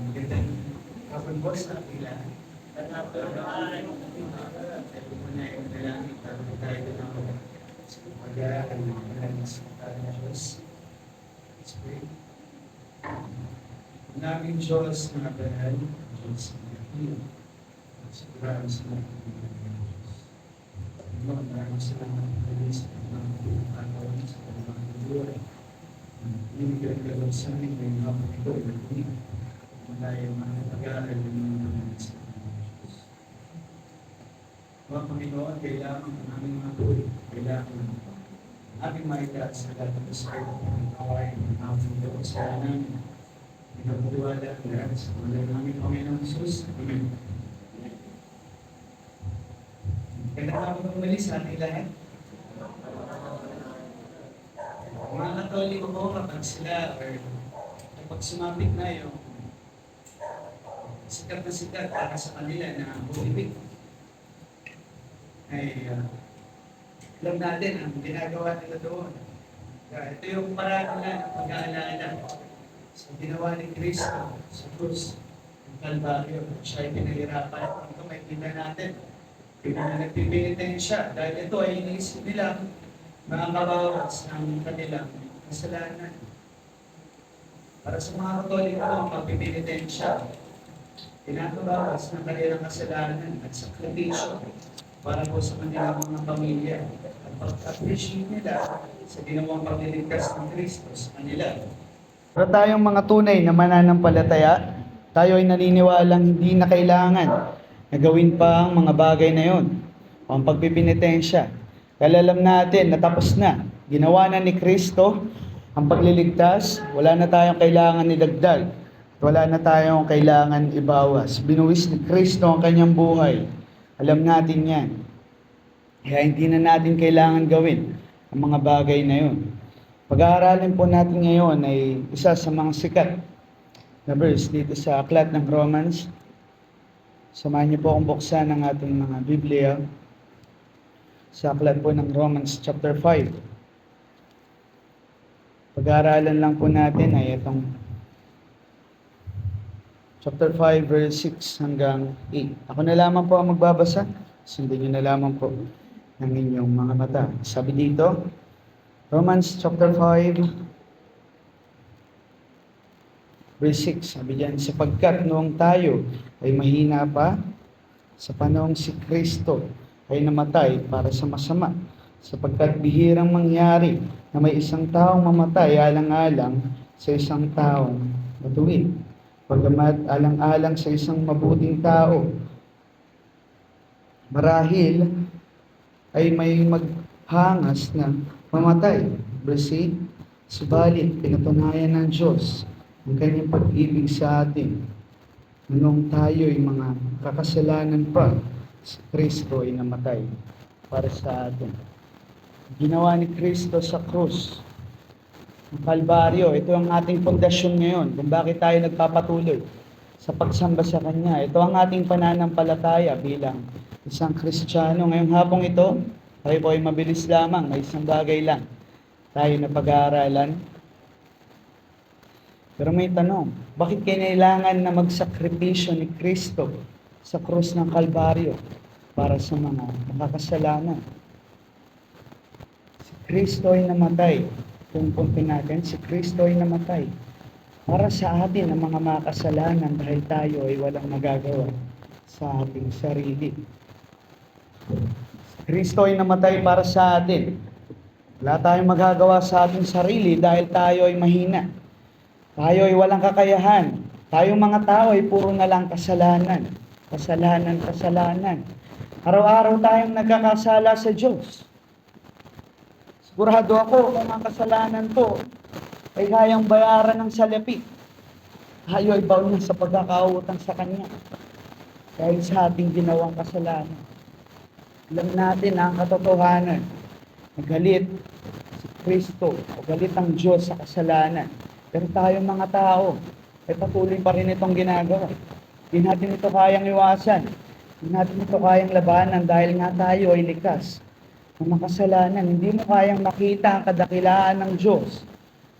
Kapag boss na pila, at after ay muna yung dalangin para tayo ng pag-aaral ng maraming salita ng Diyos. Let's pray. Naming Diyos na banal, Diyos na nakiyo, at sigurado sa mga Diyos. Maraming salamat po sa mga pagkakataon sa mga buhay. Ibigay ka lang sa amin ngayong hapon ito, tayo mga pag-aaral ng mga sa Diyos. Mga Panginoon, kailangan ng aming mga tuloy, kailangan aming maitaas sa lahat ng Espiritu ng kawain ng aming Diyos sa namin. Pinagpatuwala ang lahat sa mga namin Panginoon Jesus. Amen. Kailangan ako pagmali sa ating lahat. Mga Katoliko po, kapag sila or kapag sumapit na yung sikat para sa kanila na Holy Week, ay alam natin ang ginagawa nila doon. Ito yung paraan nila ng pag-aalala sa ginawa ni Cristo sa krus ng Kalbaryo. Siya ay pinahirapan. Ito may kita natin. Nagpipilitin siya dahil ito ay iniisip nila makakabawas ng kanilang kasalanan. Para sa mga Katoliko, ang pagpipilitin siya, pinakabawas ng kanilang kasalanan at sakripisyo para po sa kanilang mga pamilya at pag-appreciate nila sa ginawang pagliligtas ng Kristo sa kanila. Pero tayong mga tunay na mananampalataya, tayo ay naniniwalang hindi na kailangan na gawin pa ang mga bagay na yon o ang pagpipinitensya. Kaya alam natin na tapos na. Ginawa na ni Kristo ang pagliligtas, wala na tayong kailangan idagdag. Wala na tayong kailangan ibawas. Binuwis ni Kristo ang kanyang buhay. Alam natin yan. Kaya hindi na natin kailangan gawin ang mga bagay na yun. Pag-aaralin po natin ngayon ay isa sa mga sikat na verse dito sa aklat ng Romans. Samahan niyo po akong buksan ng ating mga Biblia sa aklat po ng Romans chapter 5. Pag-aaralan lang po natin ay itong chapter 5, verse 6 hanggang 8. Ako na lamang po ang magbabasa. Sundin niyo na lamang po ng inyong mga mata. Sabi dito, Romans chapter 5, verse 6. Sabi diyan, sapagkat noong tayo ay mahina pa, sa panahong si Kristo ay namatay para sa masama. Sapagkat bihirang mangyari na may isang taong mamatay alang-alang sa isang taong matuwid. Pagkamat alang-alang sa isang mabuting tao, marahil ay may maghangas na mamatay. Verse 8, subalit pinatunayan ng Diyos ang kanyang pag-ibig sa atin. Nung tayo ay mga kakasalanan pa, si Kristo ay namatay para sa atin. Ginawa ni Kristo sa krus ng Kalbaryo, ito ang ating pundasyon ngayon kung bakit tayo nagpapatuloy sa pagsamba sa Kanya. Ito ang ating pananampalataya bilang isang Kristiyano. Ngayong hapong ito, tayo po ay mabilis lamang, may isang bagay lang tayo na pag-aaralan. Pero may tanong, bakit kailangan na magsakripisyo ni Kristo sa krus ng Kalbaryo para sa mga makakasalanan? Si Kristo ay namatay. Kung puntin natin, si Kristo ay namatay para sa atin ang mga makasalanan dahil tayo ay walang magagawa sa ating sarili. Si Kristo ay namatay para sa atin. Wala tayong magagawa sa ating sarili dahil tayo ay mahina. Tayo ay walang kakayahan. Tayong mga tao ay puro na lang kasalanan. Kasalanan. Araw-araw tayong nagkakasala sa Diyos. Sigurado ako kung ang kasalanan ko ay kayang bayaran ng salapi. Tayo ay baon na sa pagkakautang sa Kanya dahil sa ating ginawang kasalanan. Alam natin ang katotohanan. Nagalit si Kristo o galit ang Diyos sa kasalanan. Pero tayong mga tao ay patuloy pa rin itong ginagawa. Hindi natin ito kayang iwasan. Hindi natin ito kayang labanan dahil nga tayo ay likas ng makasalanan. Hindi mo kayang makita ang kadakilaan ng Diyos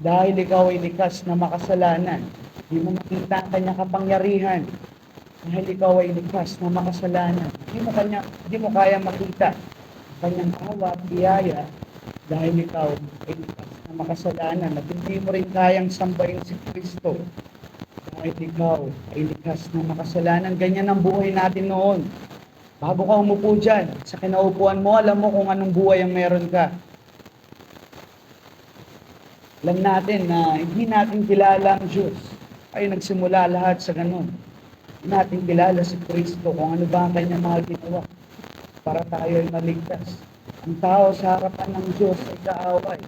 dahil ikaw ay likas na makasalanan. Hindi mo makita ang kanyang kapangyarihan dahil ikaw ay likas na makasalanan. Hindi mo kaya makita ang kanyang awa at biyaya dahil ikaw ay likas na makasalanan at hindi mo rin kayang sambahin si Kristo dahil ikaw ay likas na makasalanan. Ganyan ang buhay natin noon. Bago ka umupo dyan, sa kinaupuan mo, alam mo kung anong buhay ang meron ka. Alam natin na hindi natin kilala ang Diyos. Ay nagsimula lahat sa ganun. Hindi natin kilala si Kristo kung ano ba ang kanyang mga ginawa para tayo ay maligtas. Ang tao sa harapan ng Diyos ay kaaway.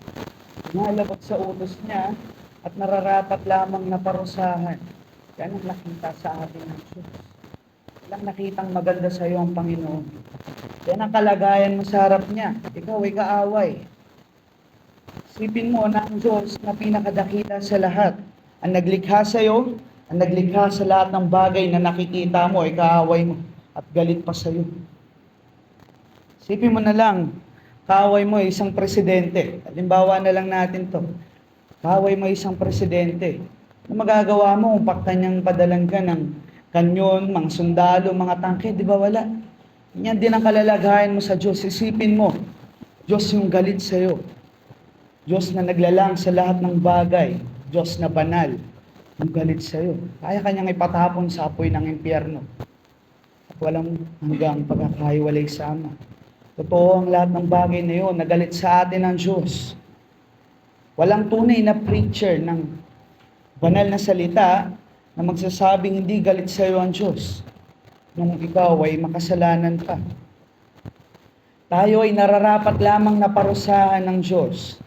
Nalabot sa utos niya at nararapat lamang na parusahan. Yan ang nakita sa atin ng Diyos. Walang nakitang maganda sa iyo ang Panginoon. Yan ang kalagayan mo sa harap niya. Ikaw ay kaaway. Isipin mo na ang Diyos na pinakadakila sa lahat, ang naglikha sa iyo, ang naglikha sa lahat ng bagay na nakikita mo ay kaaway mo at galit pa sa iyo. Isipin mo na lang, kaaway mo ay isang presidente. Halimbawa na lang natin to. Kaaway mo ay isang presidente. Ano magagawa mo kung pakta niyang padalan ka ng kanyon, mga sundalo, mga tangke? Di ba wala? Yan din ang kalalagayan mo sa Diyos. Isipin mo, Diyos yung galit sa iyo. Diyos na naglalang sa lahat ng bagay. Diyos na banal. Yung galit sa iyo. Kaya kanyang ipatapon sa apoy ng impyerno. At walang hanggang pagkakahiwalay sa Ama. Totoo ang lahat ng bagay na yun. Nagalit sa atin ang Diyos. Walang tunay na preacher ng banal na salita na magsasabing hindi galit sa iyo ang Diyos nung ikaw ay makasalanan pa. Tayo ay nararapat lamang na parusahan ng Diyos.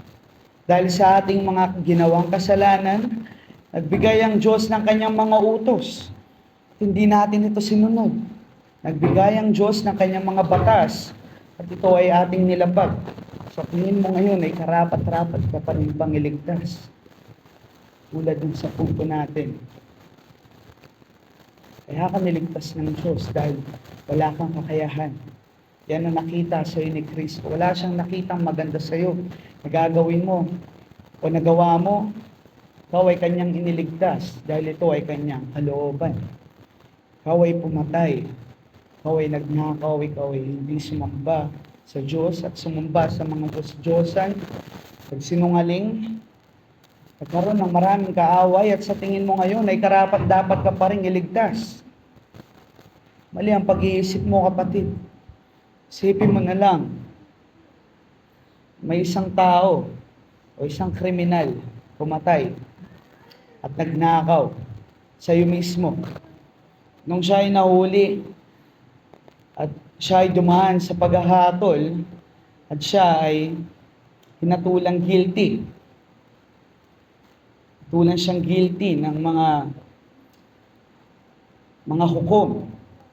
Dahil sa ating mga ginawang kasalanan, nagbigay ang Diyos ng kanyang mga utos. Hindi natin ito sinunod. Nagbigay ang Diyos ng kanyang mga batas at ito ay ating nilabag. Sa tingin mo ngayon ay karapat-rapat ka pa rin bang iligtas? Tulad din sa punto natin. Kaya ka niligtas ng Diyos dahil wala kang kakayahan. Yan ang nakita sa iyo ni Kristo. Wala siyang nakitang maganda sa iyo. Nagagawin mo o nagawa mo, ikaw ay kanyang iniligtas dahil ito ay kanyang kalooban. Ikaw ay pumatay. Ikaw ay nagnakaw. Ikaw ay hindi sumamba sa Diyos at sumamba sa mga Diyos-Diyosan. Pagsinungaling, nagkaroon ng maraming kaaway at sa tingin mo ngayon ay karapat-dapat ka pa rin iligtas. Mali ang pag-iisip mo, kapatid. Isipin mo na lang, may isang tao o isang kriminal pumatay at nagnakaw sa iyo mismo. Nung siya ay nahuli at siya ay dumaan sa paghahatol at siya ay hinatulang guilty. Tulan siyang guilty ng mga hukom.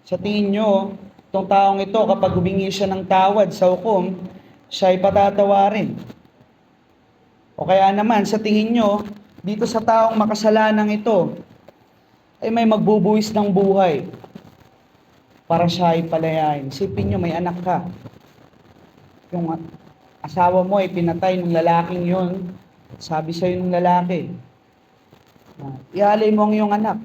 Sa tingin nyo, itong taong ito, kapag humingi siya ng tawad sa hukom, siya ay patatawarin. O kaya naman, sa tingin nyo, dito sa taong makasalanang ito, ay may magbubuwis ng buhay para siya ay palayain. Isipin nyo, may anak ka. Yung asawa mo ay pinatay ng lalaking yon, sabi sa'yo ng lalaki, ialay mo ang iyong anak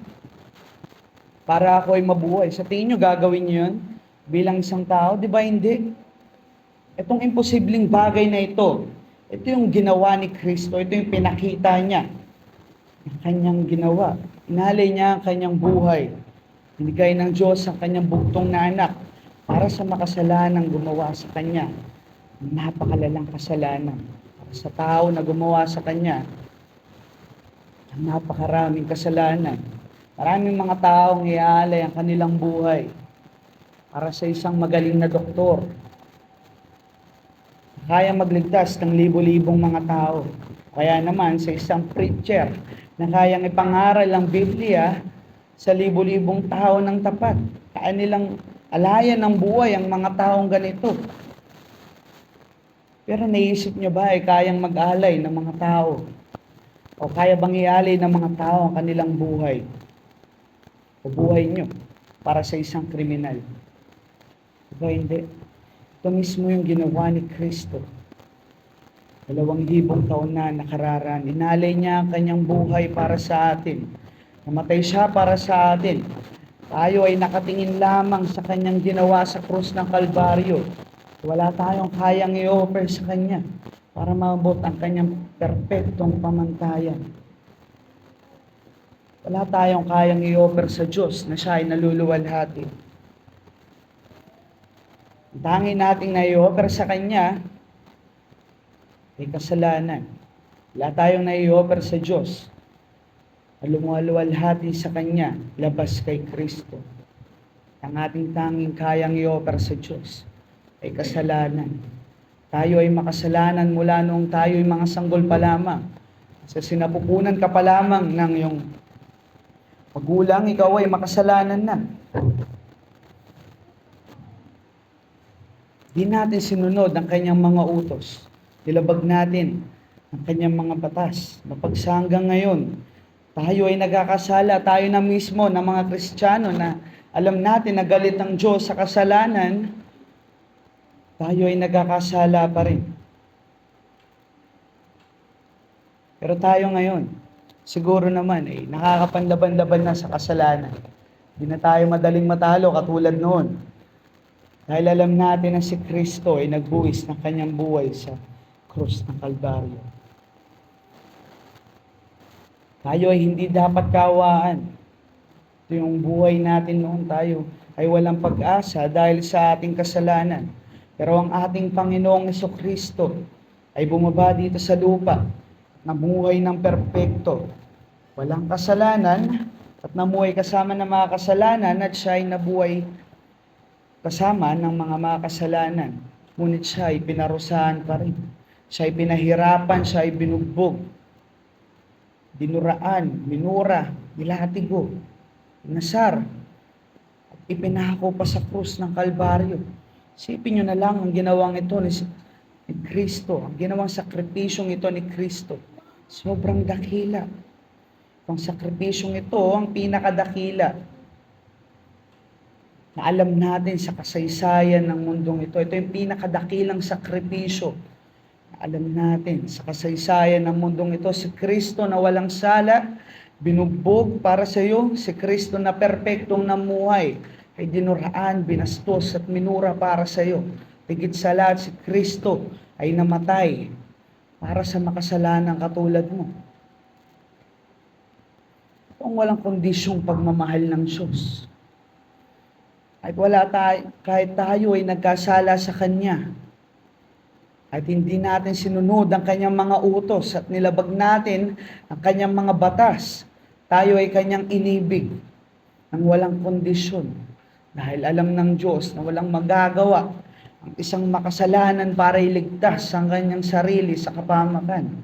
para ako ay mabuhay. Sa tingin nyo, gagawin nyo yun bilang isang tao? Di ba hindi? Itong imposibleng bagay na ito yung ginawa ni Kristo. Ito yung pinakita niya. Ang kanyang ginawa. Inalay niya ang kanyang buhay. Binigay ng Diyos ang kanyang bugtong na anak para sa makasalanang gumawa sa kanya. Napakalalang kasalanan. Para sa tao na gumawa sa kanya, ang napakaraming kasalanan. Maraming mga taong iaalay ang kanilang buhay para sa isang magaling na doktor. Kaya magligtas ng libo-libong mga tao. Kaya naman sa isang preacher na kayang ipangaral ang Biblia sa libo-libong tao ng tapat. Kaya nilang alayan ng buhay ang mga taong ganito. Pero naisip nyo ba ay kayang mag-alay ng mga tao? O kaya bang ialay ng mga tao ang kanilang buhay? O buhay nyo para sa isang kriminal? Diba hindi? Ito mismo yung ginawa ni Kristo. 2,000 taon na nakararaan. Inalay niya ang kanyang buhay para sa atin. Namatay siya para sa atin. Tayo ay nakatingin lamang sa kanyang ginawa sa krus ng Kalbaryo. Wala tayong kayang i-offer sa kanya para maabot ang kanyang perpektong pamantayan. Wala tayong kayang i-offer sa Diyos na siya ay naluluwalhati. Ang tanging nating nai-offer sa kanya ay kasalanan. Wala tayong nai-offer sa Diyos na lumuwalhati sa kanya labas kay Kristo. Ang ating tanging kayang i-offer sa Diyos ay kasalanan. Tayo ay makasalanan mula noong tayo ay mga sanggol pa lamang. Sa sinapupunan ka pa lamang ng iyong magulang, ikaw ay makasalanan na. Di natin sinunod ang kanyang mga utos. Nilabag natin ang kanyang mga batas. Mapagsanggang ngayon, tayo ay nagkakasala, tayo na mismo na mga Kristiyano na alam natin na galit ang Diyos sa kasalanan, tayo ay nagkakasala pa rin. Pero tayo ngayon, siguro naman ay nakakapanlaban-laban na sa kasalanan. Hindi na tayo madaling matalo katulad noon. Dahil alam natin na si Kristo ay nagbuwis ng kanyang buhay sa krus ng Kalbaryo. Tayo ay hindi dapat kawaan. Ito yung buhay natin noon, tayo ay walang pag-asa dahil sa ating kasalanan. Pero ang ating Panginoong Jesucristo ay bumaba dito sa lupa, namuhay ng perpekto, walang kasalanan, at namuhay kasama ng mga kasalanan, at siya ay nabuhay kasama ng mga makasalanan. Ngunit siya ay pinarusahan pa rin. Siya ay pinahirapan, siya ay binugbog, dinuraan, minura, nilatigo, nasar, at ipinako pa sa krus ng Kalbaryo. Isipin nyo na lang ang ginawang ito ni Kristo, ang ginawang sakripisyong ito ni Kristo. Sobrang dakila. Ang sakripisyong ito, ang pinakadakila na alam natin sa kasaysayan ng mundong ito. Ito yung pinakadakilang sakripisyo alam natin sa kasaysayan ng mundong ito. Si Kristo na walang sala, binugbog para sa iyo. Si Kristo na perpektong namuhay, ay dinuraan, binastos at minura para sa iyo. Higit sa lahat, si Kristo ay namatay para sa makasalanang katulad mo. Kung walang kondisyong pagmamahal ng Diyos, kahit tayo ay nagkasala sa Kanya, at hindi natin sinunod ang kanyang mga utos at nilabag natin ang kanyang mga batas, tayo ay kanyang inibig ng walang kondisyon. Dahil alam ng Diyos na walang magagawa ang isang makasalanan para iligtas ang kanyang sarili sa kapahamakan.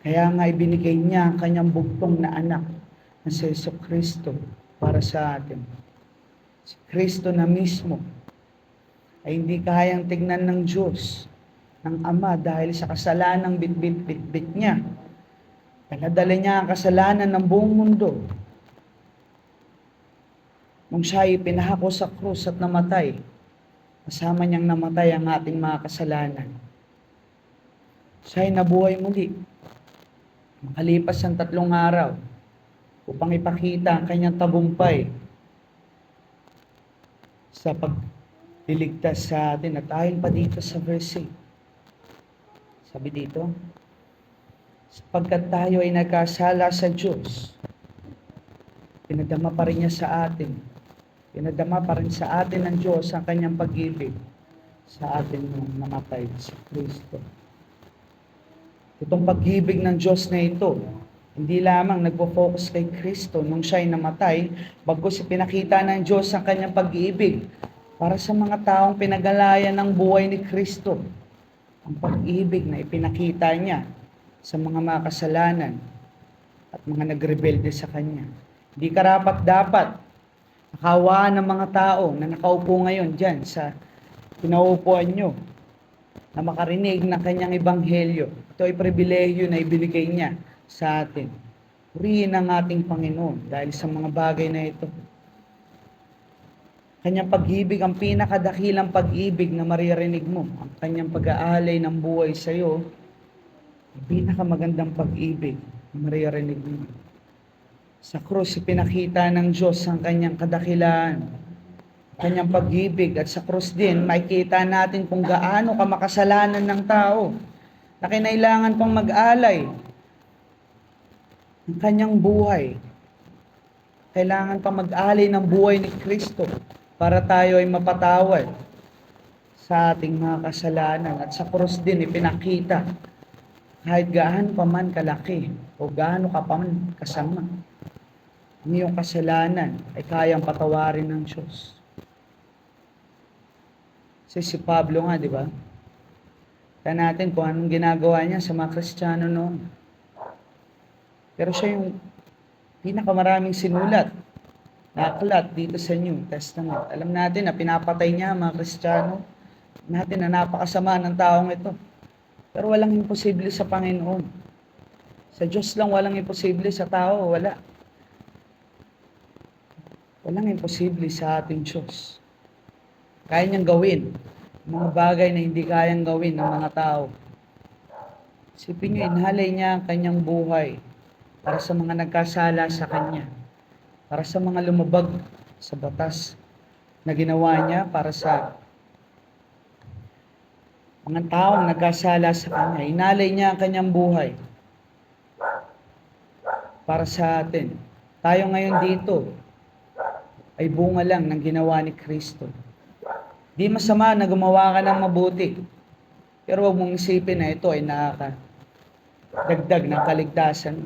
Kaya nga ibinigay niya ang kanyang bugtong na anak na si Jesucristo para sa atin. Si Kristo na mismo ay hindi kayang tignan ng Diyos, ng Ama, dahil sa kasalanang bitbit niya. Pinadala niya ang kasalanan ng buong mundo. Nung siya ay pinahako sa krus at namatay, kasama niyang namatay ang ating mga kasalanan. Siya ay nabuhay muli. Makalipas ang 3 araw upang ipakita ang kanyang tagumpay sa pagliligtas sa atin. At ayon pa dito sa verse 8, sabi dito, sapagkat tayo ay nagkasala sa Diyos, pinadama pa rin niya sa atin. Pinadama pa rin sa atin ng Diyos ang kanyang pag-ibig sa atin nung namatay si Kristo. Itong pag-ibig ng Diyos na ito, hindi lamang nagpo-focus kay Kristo nung siya ay namatay, bagkus ipinakita ng Diyos ang kanyang pag-ibig para sa mga taong pinagalayan ng buhay ni Kristo. Ang pag-ibig na ipinakita niya sa mga makasalanan at mga nagrebelde sa Kanya. Hindi karapat-dapat nakawaan ng mga tao na nakaupo ngayon dyan sa pinaupuan nyo na makarinig ng Kanyang ebanghelyo. Ito ay pribilehyo na ibinigay niya sa atin. Purihin ang ating Panginoon dahil sa mga bagay na ito. Kanyang pag-ibig, ang pinakadakilang pag-ibig na maririnig mo, ang kanyang pag-aalay ng buhay sa iyo, ang pinakamagandang pag-ibig na maririnig mo. Sa krus, ipinakita ng Diyos ang kanyang kadakilaan, kanyang pag-ibig. At sa krus din, makikita natin kung gaano ka makasalanan ng tao na kinailangan pang mag-alay ng kanyang buhay. Kailangan pang mag-alay ng buhay ni Kristo para tayo ay mapatawad sa ating mga kasalanan. At sa krus din, ipinakita kahit gaano pa man kalaki o gaano ka pa man kasama, ang iyong kasalanan ay kayang patawarin ng Diyos. Si Pablo nga, di ba? Kaya natin kung anong ginagawa niya sa mga Kristiyano noon. Pero siya yung pinakamaraming sinulat na aklat dito sa New Testament. Alam natin na pinapatay niya ang mga Kristiyano. Natin na napakasama ng taong ito. Pero walang imposible sa Panginoon. Sa Diyos lang walang imposible, sa tao wala. Walang imposible sa ating Diyos. Kaya niyang gawin mga bagay na hindi kayang gawin ng mga tao. Isipin niyo, inhalay niya ang kanyang buhay para sa mga nagkasala sa kanya, para sa mga lumabag sa batas na ginawa niya para sa mga taong nagkasala sa kanya. Inalay niya ang kanyang buhay para sa atin. Tayo ngayon dito ay bunga lang ng ginawa ni Kristo. Di masama na gumawa ka ng mabuti, pero huwag mong isipin na ito ay nakakadagdag ng kaligtasan.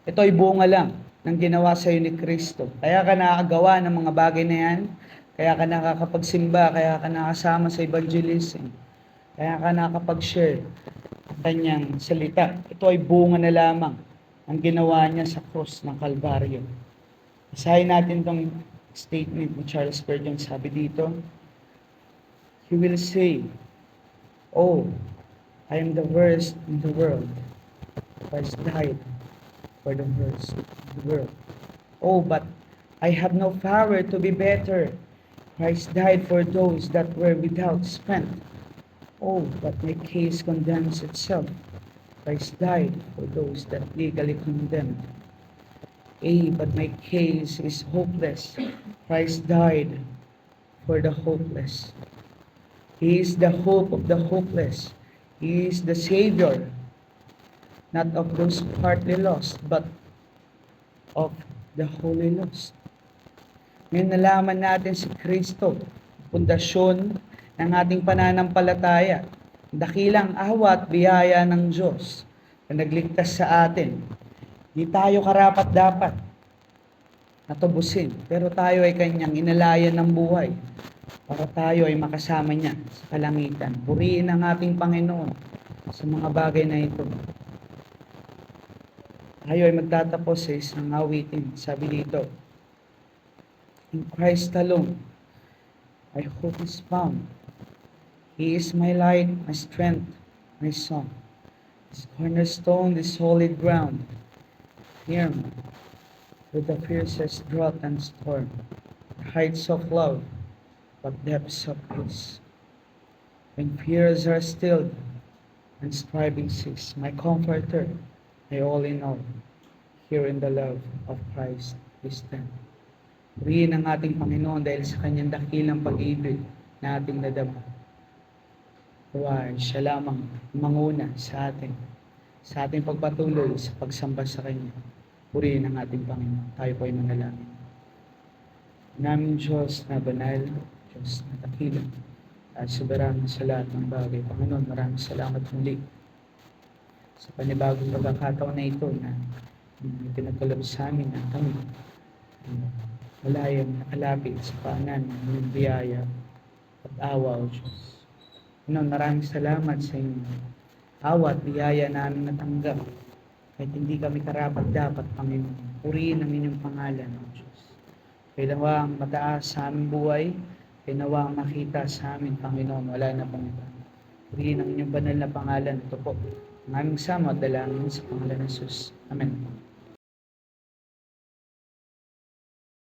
Ito ay bunga lang ng ginawa sa iyo ni Kristo. Kaya ka nakagawa ng mga bagay na yan, kaya ka nakakapagsimba, kaya ka nakasama sa evangelism, kaya ka nakapag-share ang kanyang salita. Ito ay bunga na lamang ang ginawa niya sa krus ng Kalbaryo. Basahin natin itong statement ni Charles Spurgeon. Sabi dito, he will say, "Oh, I am the worst in the world. Christ died for the worst in the world. Oh, but I have no power to be better. Christ died for those that were without strength. Oh, but my case condemns itself. Christ died for those that legally condemned. But my case is hopeless. Christ died for the hopeless. He is the hope of the hopeless. He is the Savior, not of those partly lost, but of the wholly lost." Ngayon nalaman natin si Kristo, pundasyon ng ating pananampalataya, dakilang awa at biyaya ng Diyos na nagligtas sa atin. Di tayo karapat-dapat natubusin, pero tayo ay kanyang inalayan ng buhay para tayo ay makasama niya sa kalangitan. Purihin ang ating Panginoon sa mga bagay na ito. Tayo ay magtatapos sa isang awitin. Sabi dito, "In Christ alone, my hope is found. He is my light, my strength, my song. This cornerstone, this solid ground, near me, with the fiercest drought and storm, the heights of love, but depths of peace. When fears are stilled and striving cease, my comforter, my all in all, here in the love of Christ we stand." Purihin ang ating Panginoon dahil sa kanyang dakilang pag-ibig na ating nadama. Siya lamang manguna sa ating pagpatuloy sa pagsamba sa Kanya. Purihin ang ating Panginoon. Tayo po ay manalangin. Naming Diyos na banal, Diyos na dakilang, at soberano sa lahat ng bagay. Panginoon, maraming salamat muli sa panibagong pagkakataon na ito na pinagkaloob sa amin na kami malayang nakalapit sa paanan ng biyaya at awa, O Diyos. Panginoon, maraming salamat sa inyong awa at biyaya namin natanggap. Kahit hindi kami karapat-dapat, Panginoon. Purihin ang inyong pangalan, O Diyos. Kailangan ang mataas sa aming buhay, kailangan ang makita sa amin, Panginoon. Wala na pang iba. Purihin ang inyong banal na pangalan. Ito po, ang aming sama at dalangin sa pangalan ng Jesus. Amen.